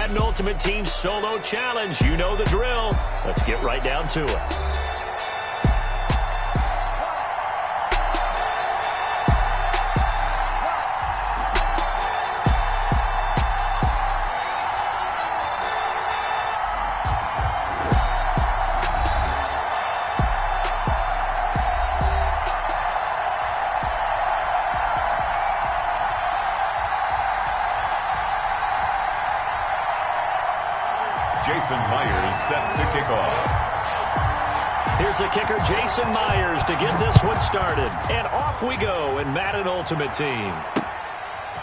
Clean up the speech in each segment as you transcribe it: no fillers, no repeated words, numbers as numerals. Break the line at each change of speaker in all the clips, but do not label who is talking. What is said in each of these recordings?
Madden Ultimate Team Solo Challenge. You know the drill. Let's get right down to it.
Jason Myers set to kick off.
Here's the kicker, Jason Myers, to get this one started. And off we go in Madden Ultimate Team.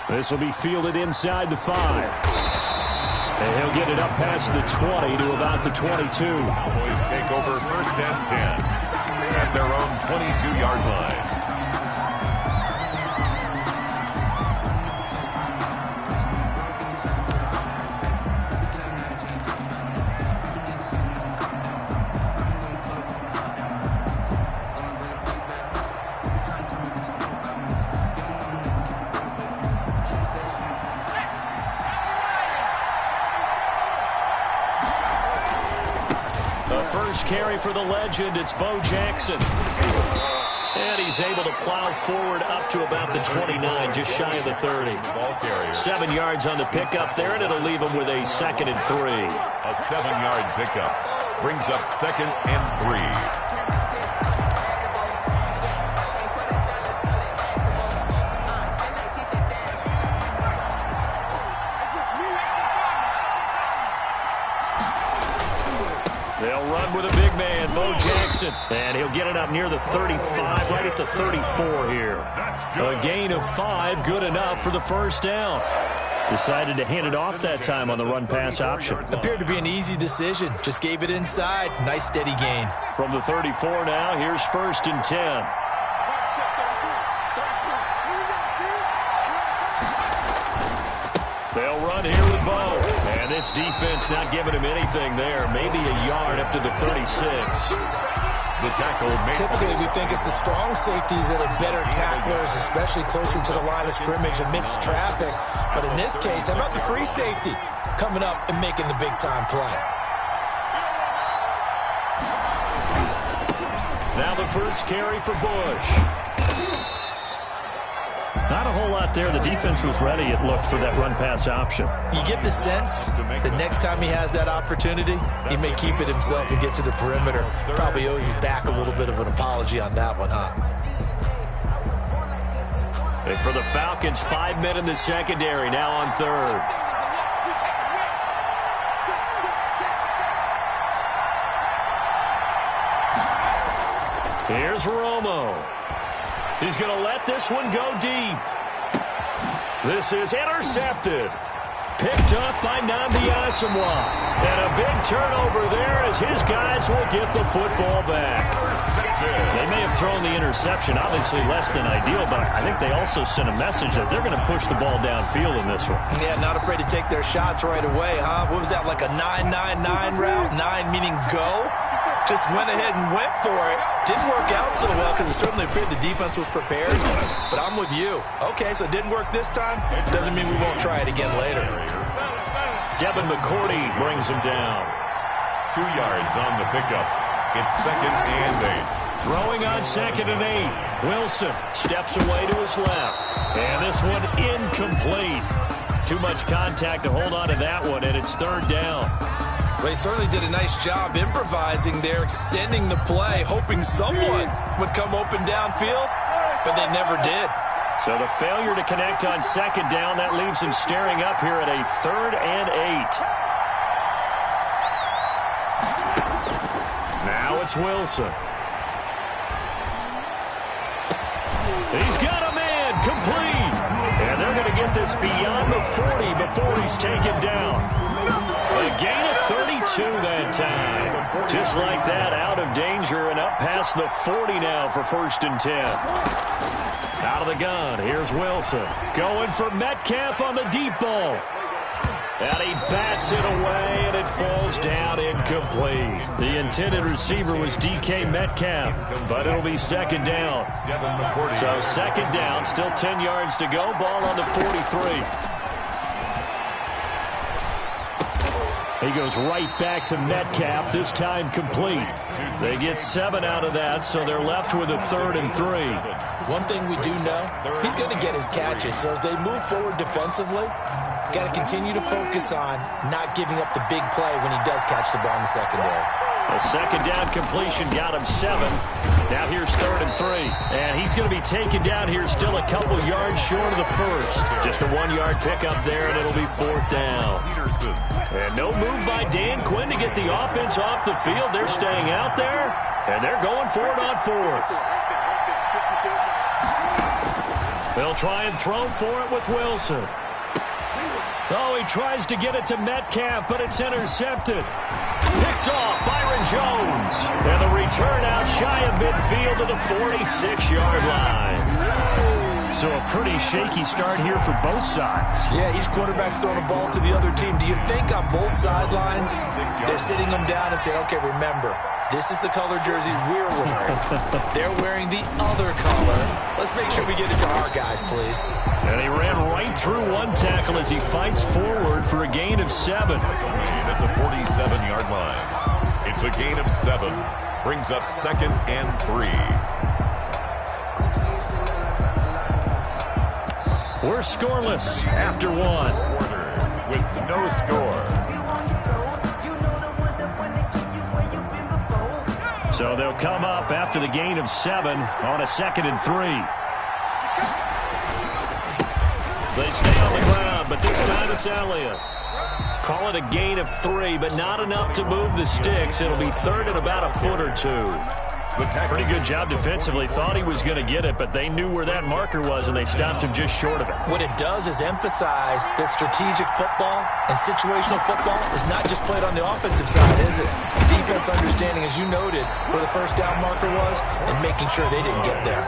This will be fielded inside the 5. And he'll get it up past the 20 to about the 22.
Cowboys take over 1st and 10 at their own 22-yard line.
Carry for the legend, it's Bo Jackson. And he's able to plow forward up to about the 29, just shy of the 30. 7 yards on the pickup there, and it'll leave him with a 2nd and 3.
A 7-yard pickup brings up 2nd and 3.
They'll run with a big man, Bo Jackson. And he'll get it up near the 35, right at the 34 here. A gain of 5, good enough for the 1st down. Decided to hand it off that time on the run-pass option.
Appeared to be an easy decision. Just gave it inside. Nice, steady gain.
From the 34 now, here's 1st and 10. They'll run here with Bo. And this defense not giving him anything there. Maybe a yard up to the 36.
The tackle made.
Typically, we think it's the strong safeties that are better tacklers, especially closer to the line of scrimmage amidst traffic. But in this case, how about the free safety coming up and making the big-time play?
Now the first carry for Bush. Not a whole lot there. The defense was ready, it looked, for that run-pass option.
You get the sense that next time he has that opportunity, he may keep it himself and get to the perimeter. Probably owes his back a little bit of an apology on that one, huh?
And for the Falcons, 5 men in the secondary, now on 3rd. Here's Romo. He's going to let this one go deep. This is intercepted. Picked up by Nnamdi Asomugha. And a big turnover there as his guys will get the football back. They may have thrown the interception, obviously less than ideal, but I think they also sent a message that they're going to push the ball downfield in this one.
Yeah, not afraid to take their shots right away, huh? What was that, like a 9-9-9 route? 9 meaning go? Just went ahead and went for it. Didn't work out so well because it certainly appeared the defense was prepared. But I'm with you. Okay, so it didn't work this time. Doesn't mean we won't try it again later.
Devin McCourty brings him down.
2 yards on the pickup. It's 2nd and 8.
Throwing on 2nd and 8. Wilson steps away to his left. And this one incomplete. Too much contact to hold on to that one, and it's 3rd down.
Well, he certainly did a nice job improvising there, extending the play, hoping someone would come open downfield, but they never did.
So the failure to connect on 2nd down, that leaves him staring up here at a 3rd and 8. Now it's Wilson. He's got a man, complete. And they're going to get this beyond the 40 before he's taken down. A gain of 32 that time. Just like that, out of danger and up past the 40 now for 1st and 10. Out of the gun, here's Wilson. Going for Metcalf on the deep ball. And he bats it away, and it falls down incomplete. The intended receiver was DK Metcalf, but it'll be 2nd down. So 2nd down, still 10 yards to go. Ball on the 43. He goes right back to Metcalf, this time complete. They get 7 out of that, so they're left with a 3rd and 3.
One thing we do know, he's going to get his catches. So as they move forward defensively, got to continue to focus on not giving up the big play when he does catch the ball in the secondary.
A 2nd down completion got him 7. Now here's 3rd and 3. And he's going to be taken down here still a couple yards short of the first. Just a 1-yard pickup there, and it'll be 4th down. And no move by Dan Quinn to get the offense off the field. They're staying out there, and they're going for it on 4th. They'll try and throw for it with Wilson. Oh, he tries to get it to Metcalf, but it's intercepted. Picked off, Byron Jones. And the return out shy of midfield to the 46-yard line. So a pretty shaky start here for both sides.
Yeah, each quarterback's throwing a ball to the other team. Do you think on both sidelines they're sitting them down and saying, okay, remember, this is the color jersey we're wearing. They're wearing the other color. Let's make sure we get it to our guys, please.
And he ran right through one tackle as he fights forward for a gain of 7.
At the 47-yard line. It's a gain of 7. Brings up 2nd and 3.
We're scoreless after 1.
With no score.
So they'll come up after the gain of 7 on a 2nd and 3. They stay on the ground, but this time it's Elliott. Call it a gain of 3, but not enough to move the sticks. It'll be 3rd and about a foot or 2. Pretty good job defensively. Thought he was going to get it, but they knew where that marker was, and they stopped him just short of it.
What it does is emphasize that strategic football and situational football is not just played on the offensive side, is it? Defense understanding, as you noted, where the 1st down marker was and making sure they didn't get there.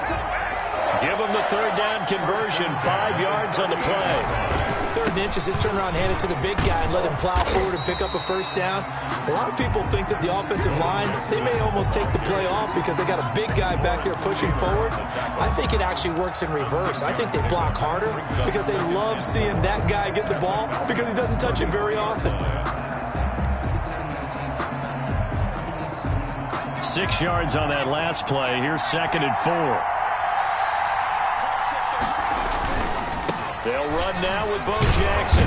Give them the 3rd down conversion, 5 yards on the play.
3rd and inches, just turn around, hand it to the big guy, and let him plow forward and pick up a 1st down. A lot of people think that the offensive line, they may almost take the play off because they got a big guy back there pushing forward. I think it actually works in reverse. I think they block harder because they love seeing that guy get the ball because he doesn't touch it very often.
6 yards on that last play. Here's 2nd and 4. They'll run now with Bo Jackson.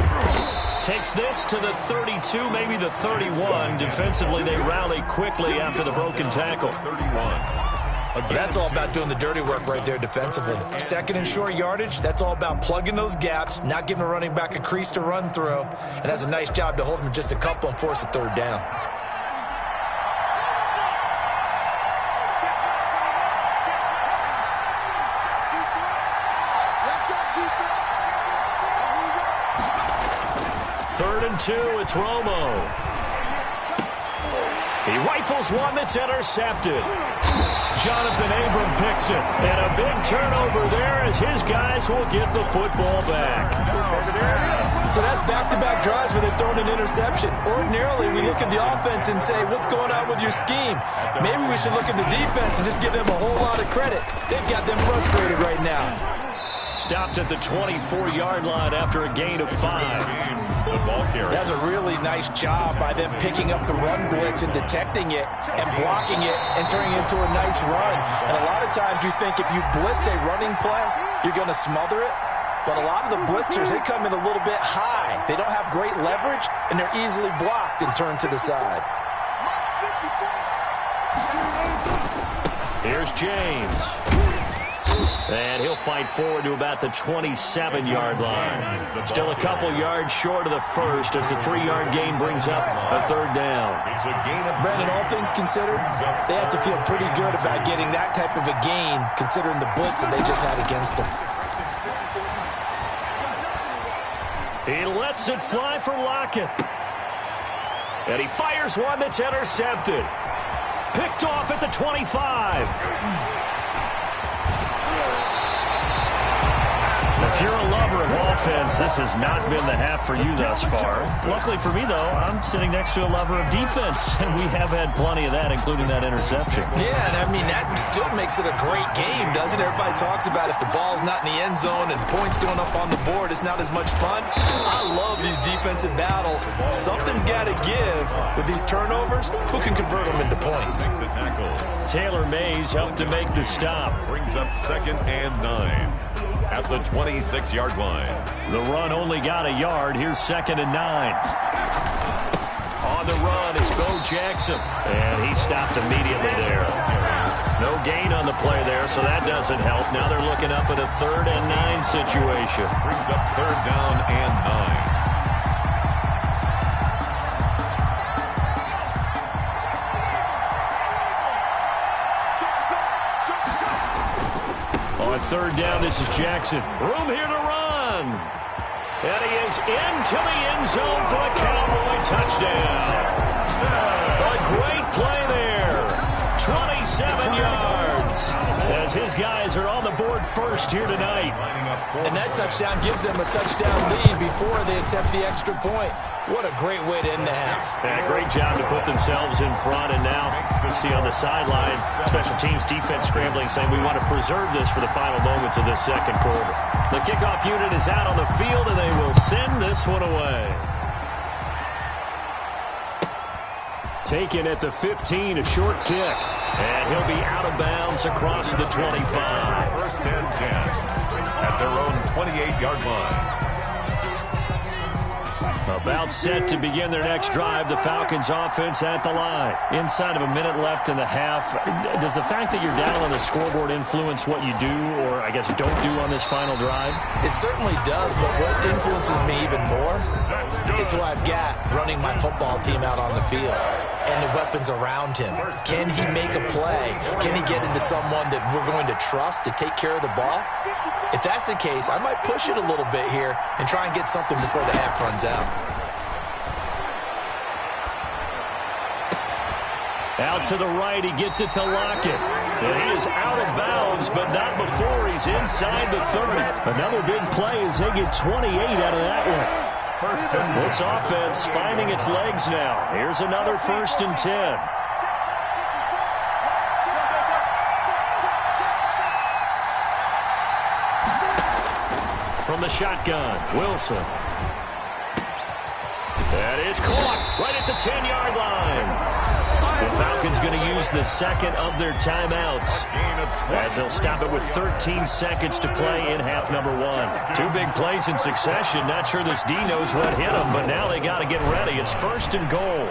Takes this to the 32, maybe the 31. Defensively, they rally quickly after the broken tackle.
31.
That's all about doing the dirty work right there defensively. 2nd and short yardage, that's all about plugging those gaps, not giving a running back a crease to run through, and has a nice job to hold him just a couple and force a 3rd down.
Third and 2, it's Romo. He rifles one that's intercepted. Jonathan Abram picks it. And a big turnover there as his guys will get the football back.
So that's back-to-back drives where they've thrown an interception. Ordinarily, we look at the offense and say, what's going on with your scheme? Maybe we should look at the defense and just give them a whole lot of credit. They've got them frustrated right now.
Stopped at the 24-yard line after a gain of 5.
That's a really nice job by them picking up the run blitz and detecting it and blocking it and turning it into a nice run. And a lot of times you think if you blitz a running play, you're going to smother it. But a lot of the blitzers, they come in a little bit high. They don't have great leverage, and they're easily blocked and turned to the side.
Here's James. And he'll fight forward to about the 27-yard line. Still a couple yards short of the first as the 3-yard gain brings up a 3rd down.
Brandon, all things considered, they have to feel pretty good about getting that type of a gain considering the blitz that they just had against them.
He lets it fly for Lockett. And he fires one that's intercepted. Picked off at the 25. If you're a lover of offense, this has not been the half for you thus far. Luckily for me, though, I'm sitting next to a lover of defense, and we have had plenty of that, including that interception.
Yeah, and I mean, that still makes it a great game, doesn't it? Everybody talks about if the ball's not in the end zone and points going up on the board, it's not as much fun. I love these defensive battles. Something's got to give with these turnovers. Who can convert them into points?
Taylor Mays helped to make the stop.
Brings up 2nd and 9 at the 26-yard line.
The run only got a yard. Here's 2nd and 9. On the run, it's Bo Jackson. And he stopped immediately there. No gain on the play there, so that doesn't help. Now they're looking up at a 3rd and 9 situation.
Brings up 3rd down and 9.
On 3rd down, this is Jackson. Room here to run. And he is into the end zone for the Cowboy touchdown. A great play there. 27 yards. As his guys are on the board first here tonight.
And that touchdown gives them a touchdown lead before they attempt the extra point. What a great way to end the half.
And a great job to put themselves in front. And now you see on the sideline, special teams defense scrambling, saying we want to preserve this for the final moments of this second quarter. The kickoff unit is out on the field, and they will send this one away. Taken at the 15, a short kick. And he'll be out of bounds across the 25.
1st and 10 at their own 28-yard line.
About set to begin their next drive, the Falcons offense at the line. Inside of a minute left in the half, does the fact that you're down on the scoreboard influence what you do, or I guess don't do on this final drive?
It certainly does, but what influences me even more is who I've got running my football team out on the field and the weapons around him. Can he make a play? Can he get into someone that we're going to trust to take care of the ball? If that's the case, I might push it a little bit here and try and get something before the half runs out.
Out to the right, he gets it to Lockett. And he is out of bounds, but not before he's inside the 30. Another big play as they get 28 out of that one. This offense finding its legs now. Here's another 1st and 10. From the shotgun, Wilson. That is caught right at the 10-yard line. The Falcons going to use the second of their timeouts as they'll stop it with 13 seconds to play in half number 1. 2 big plays in succession. Not sure this D knows what hit them, but now they got to get ready. It's 1st and goal.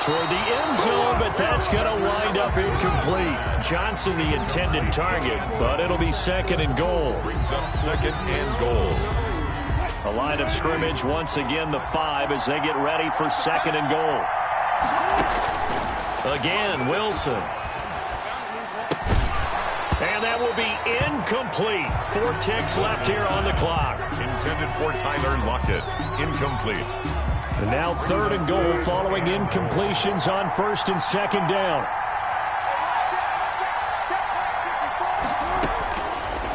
Toward the end zone, but that's going to wind up incomplete. Johnson the intended target, but it'll be 2nd and goal.
Brings up 2nd and goal.
A line of scrimmage once again the 5 as they get ready for 2nd and goal. Again, Wilson. And that will be incomplete. 4 ticks left here on the clock.
Intended for Tyler Lockett. Incomplete.
And now 3rd and goal following incompletions on 1st and 2nd down.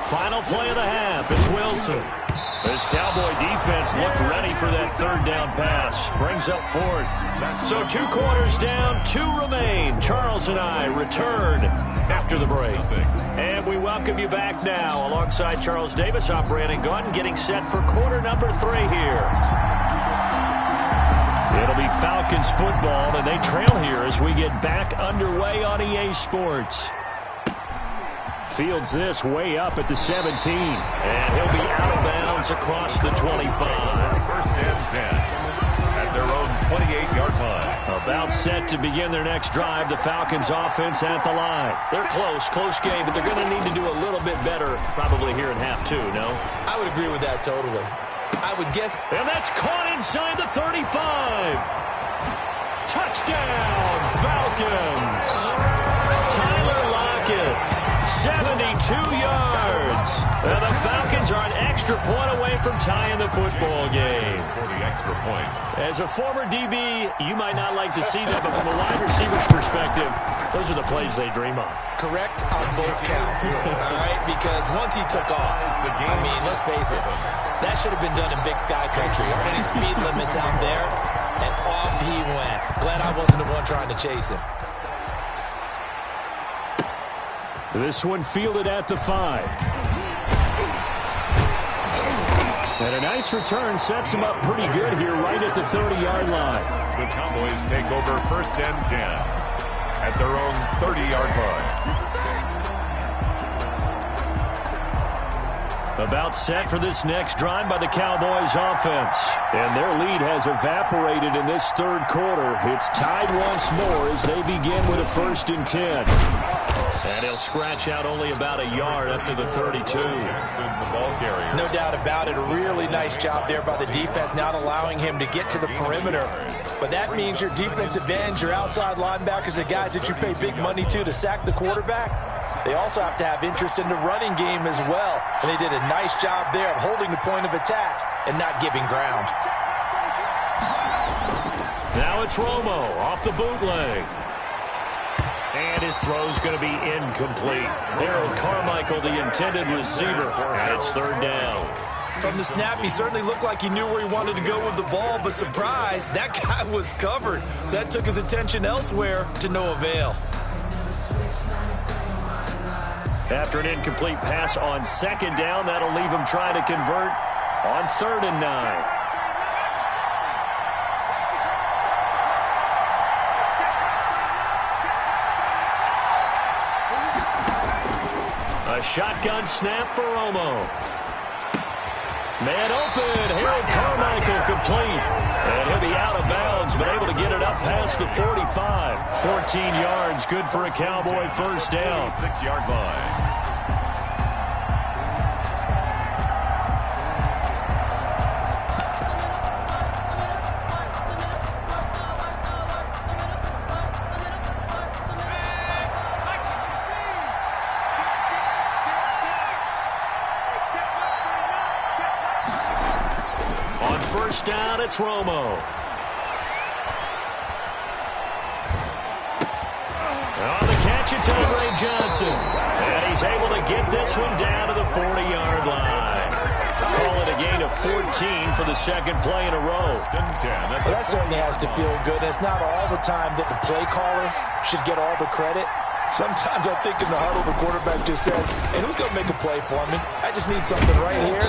Final play of the half. It's Wilson. This Cowboy defense looked ready for that 3rd down pass. Brings up 4th. So 2 quarters down, 2 remain. Charles and I return after the break. And we welcome you back now. Alongside Charles Davis, I'm Brandon Gaudin, getting set for quarter number 3 here. It'll be Falcons football, and they trail here as we get back underway on EA Sports. Fields this way up at the 17. And he'll be out of bounds across the 25.
1st and 10 at their own 28-yard line.
About set to begin their next drive. The Falcons offense at the line. They're close game, but they're going to need to do a little bit better probably here in half 2, no?
I would agree with that totally. I would guess.
And that's caught inside the 35. Touchdown, Falcons. Tyler Lockett. 72 yards. And the Falcons are an extra point away from tying the football game.
For the extra point.
As a former DB, you might not like to see that, but from a wide receiver's perspective, Those are the plays they dream of.
Correct on both counts, all right? Because once he took off, I mean, let's face it, that should have been done in Big Sky Country. Aren't any speed limits out there? And off he went. Glad I wasn't the one trying to chase him.
This one fielded at the 5. And a nice return sets him up pretty good here right at the 30-yard line.
The Cowboys take over 1st and 10 at their own 30-yard line.
About set for this next drive by the Cowboys offense. And their lead has evaporated in this third quarter. It's tied once more as they begin with a 1st and 10. And he'll scratch out only about a yard up to the 32.
No doubt about it. A really nice job there by the defense, not allowing him to get to the perimeter. But that means your defensive ends, your outside linebackers, the guys that you pay big money to sack the quarterback, they also have to have interest in the running game as well. And they did a nice job there of holding the point of attack and not giving ground.
Now it's Romo off the bootleg. And his throw's going to be incomplete. Harold Carmichael, the intended receiver, and it's 3rd down.
From the snap, he certainly looked like he knew where he wanted to go with the ball, but surprise, that guy was covered. So that took his attention elsewhere to no avail.
After an incomplete pass on 2nd down, that'll leave him trying to convert on 3rd and 9. A shotgun snap for Romo. Man open. Harold Carmichael complete. And he'll be out of bounds, but able to get it up past the 45. 14 yards, good for a Cowboy 1st down.
6-yard line.
Down, it's Romo. On the catch, it's Andre Johnson. And he's able to get this one down to the 40-yard line. Call it a gain of 14 for the 2nd play in a row.
Well, that certainly has to feel good. And it's not all the time that the play caller should get all the credit. Sometimes I think in the huddle, the quarterback just says, hey, who's going to make a play for me? I just need something right here.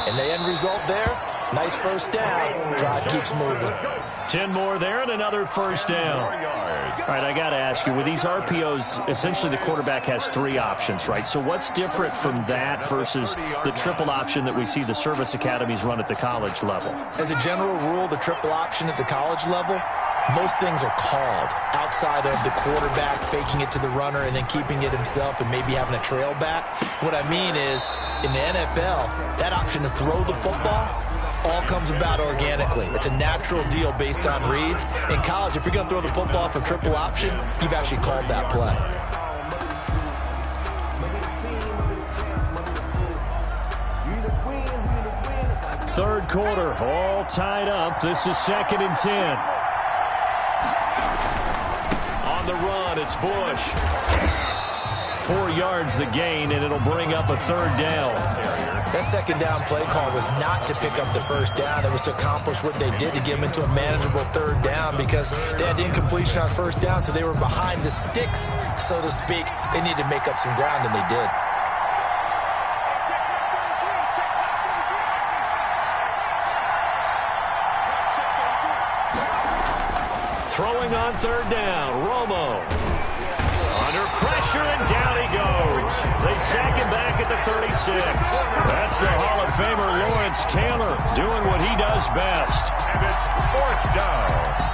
And the end result there, nice 1st down. Drive keeps moving.
10 more there and another 1st down. All right, I got to ask you, with these RPOs, essentially the quarterback has 3 options, right? So what's different from that versus the triple option that we see the service academies run at the college level?
As a general rule, the triple option at the college level, most things are called outside of the quarterback faking it to the runner and then keeping it himself and maybe having a trail back. What I mean is, in the NFL, that option to throw the football all comes about organically. It's a natural deal based on reads. In college, if you're going to throw the football for triple option, you've actually called that play.
Third quarter, all tied up. This is 2nd and 10. On the run, it's Bush. 4 yards the gain, and it'll bring up a 3rd down.
That 2nd down play call was not to pick up the 1st down. It was to accomplish what they did to get them into a manageable 3rd down because they had incompletion on 1st down, so they were behind the sticks, so to speak. They needed to make up some ground, and they did.
Throwing on 3rd down, Romo. Under pressure, and down he goes. They sack him back at the 36. That's the Hall of Famer Lawrence Taylor doing what he does best.
And it's 4th down.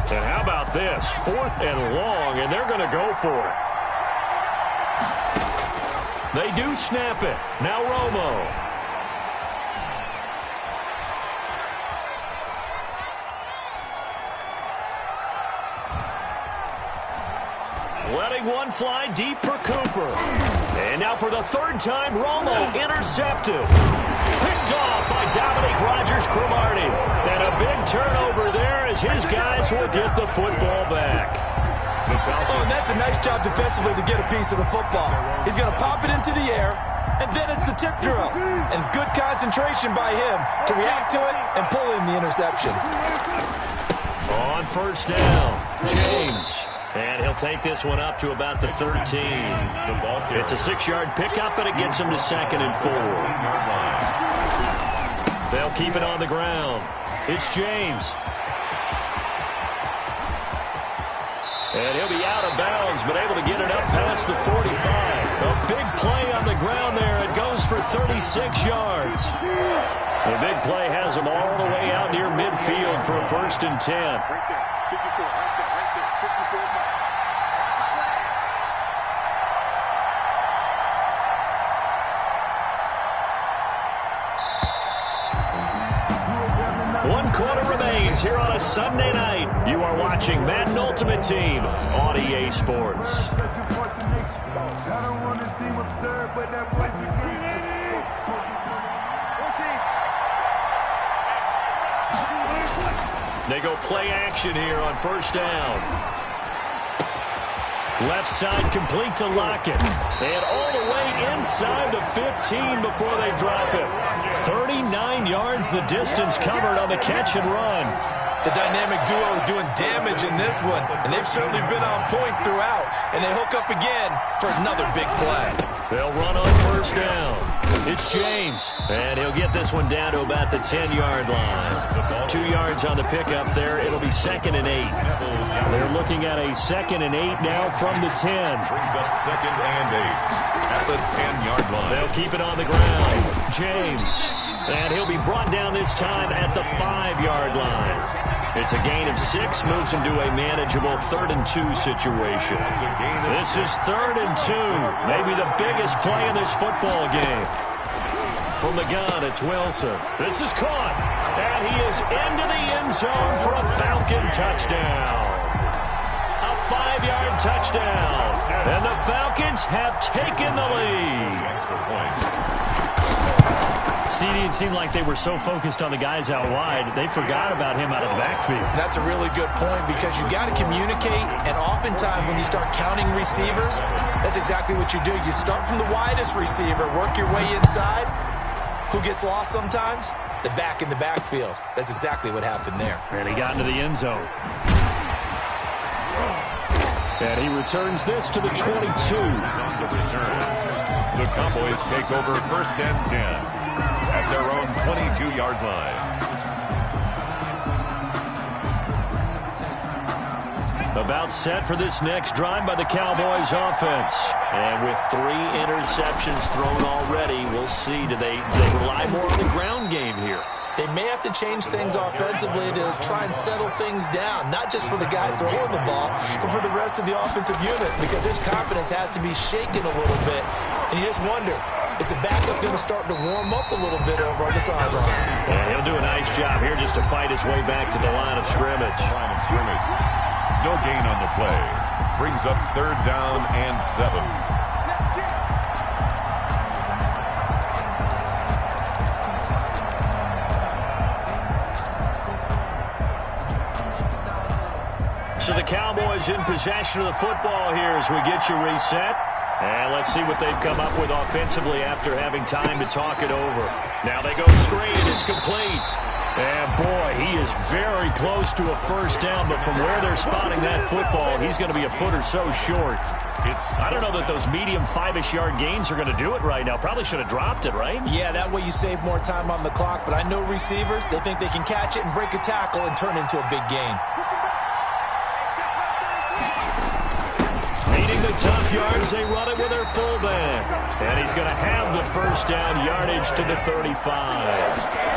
And how about this? 4th and long, and they're going to go for it. They do snap it. Now Romo. Letting one fly deep for Cooper. And now for the third time, Romo intercepted. Picked off by Dominique Rodgers-Cromartie. And a big turnover there as his guys will get the football back.
Oh, and that's a nice job defensively to get a piece of the football. He's going to pop it into the air, and then it's the tip drill. And good concentration by him to react to it and pull in the interception.
On first down, James. And he'll take this one up to about the 13. It's a 6-yard pickup, and it gets him to 2nd and 4. They'll keep it on the ground. It's James. And he'll be out of bounds, but able to get it up past the 45. A big play on the ground there. It goes for 36 yards. The big play has him all the way out near midfield for a 1st and 10. One quarter remains here on a Sunday night. You are watching Madden Ultimate Team on EA Sports. They go play action here on first down. Left side complete to Lockett. And all the way inside the 15 before they drop it. 39 yards the distance covered on the catch and run.
The dynamic duo is doing damage in this one, and they've certainly been on point throughout. And they hook up again for another big play.
They'll run on first down. It's James, and he'll get this one down to about the 10-yard line. 2 yards on the pickup there. It'll be 2nd and 8. They're looking at a 2nd and 8 now from the 10.
Brings up 2nd and 8 at the 10-yard line.
They'll keep it on the ground. James, and he'll be brought down this time at the 5-yard line. It's a gain of 6, moves him to a manageable 3rd and 2 situation. This is 3rd and 2, maybe the biggest play in this football game. From the gun, it's Wilson. This is caught, and he is into the end zone for a Falcon touchdown. A 5-yard touchdown, and the Falcons have taken the lead. CD, it seemed like they were so focused on the guys out wide, they forgot about him out of the backfield.
That's a really good point because you got to communicate, and oftentimes when you start counting receivers, that's exactly what you do. You start from the widest receiver, work your way inside. Who gets lost sometimes? The back in the backfield. That's exactly what happened there.
And he got into the end zone. And he returns this to the 22.
On the return, the Cowboys take over 1st and 10. At their own 22-yard line.
About set for this next drive by the Cowboys offense. And with 3 interceptions thrown already, we'll see. Do they rely more on the ground game here?
They may have to change things offensively to try and settle things down, not just for the guy throwing the ball, but for the rest of the offensive unit, because his confidence has to be shaken a little bit. And you just wonder, is the backup going to start to warm up a little bit over on the sideline?
Yeah, he'll do a nice job here just to fight his way back to the line of scrimmage.
No gain on the play. Brings up 3rd down and 7.
So the Cowboys in possession of the football here as we get you reset. And let's see what they've come up with offensively after having time to talk it over. Now they go screen. It's complete. And, boy, he is very close to a first down. But from where they're spotting that football, he's going to be a foot or so short. I don't know that those medium 5-ish yard gains are going to do it right now. Probably should have dropped it, right?
Yeah, that way you save more time on the clock. But I know receivers, they think they can catch it and break a tackle and turn into a big gain.
Needing the tough yards, they run it with their fullback. And he's going to have the first down yardage to the 35.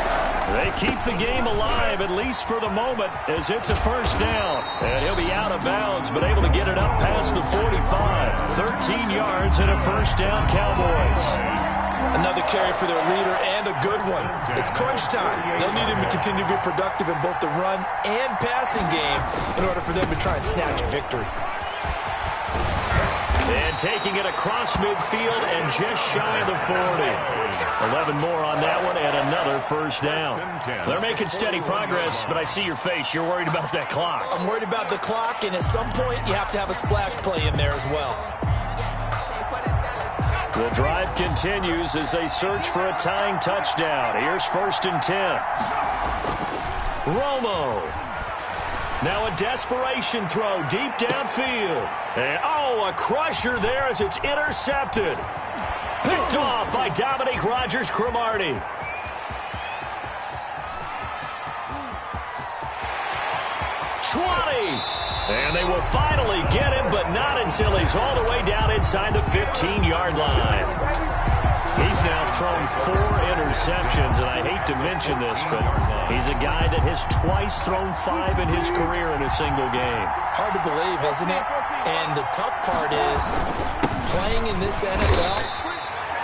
They keep the game alive, at least for the moment, as it's a first down. And he'll be out of bounds, but able to get it up past the 45. 13 yards and a first down, Cowboys.
Another carry for their leader and a good one. It's crunch time. They'll need him to continue to be productive in both the run and passing game in order for them to try and snatch a victory.
And taking it across midfield and just shy of the 40. 11 more on that one and another first down. They're making steady progress, but I see your face. You're worried about that clock.
I'm worried about the clock, and at some point you have to have a splash play in there as well.
The drive continues as they search for a tying touchdown. Here's 1st and 10. Romo. Now a desperation throw deep downfield. And, a crusher there as it's intercepted. Picked off by Dominique Rodgers-Cromartie. And they will finally get him, but not until he's all the way down inside the 15-yard line. He's now thrown 4 interceptions, and I hate to mention this, but he's a guy that has twice thrown 5 in his career in a single game.
Hard to believe, isn't it? And the tough part is, playing in this NFL,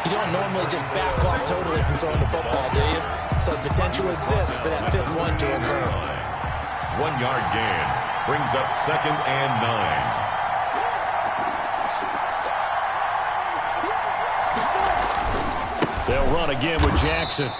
you don't normally just back off totally from throwing the football, do you? So the potential exists for that 5th one to occur.
1-yard gain brings up 2nd and 9.
They'll run again with Jackson.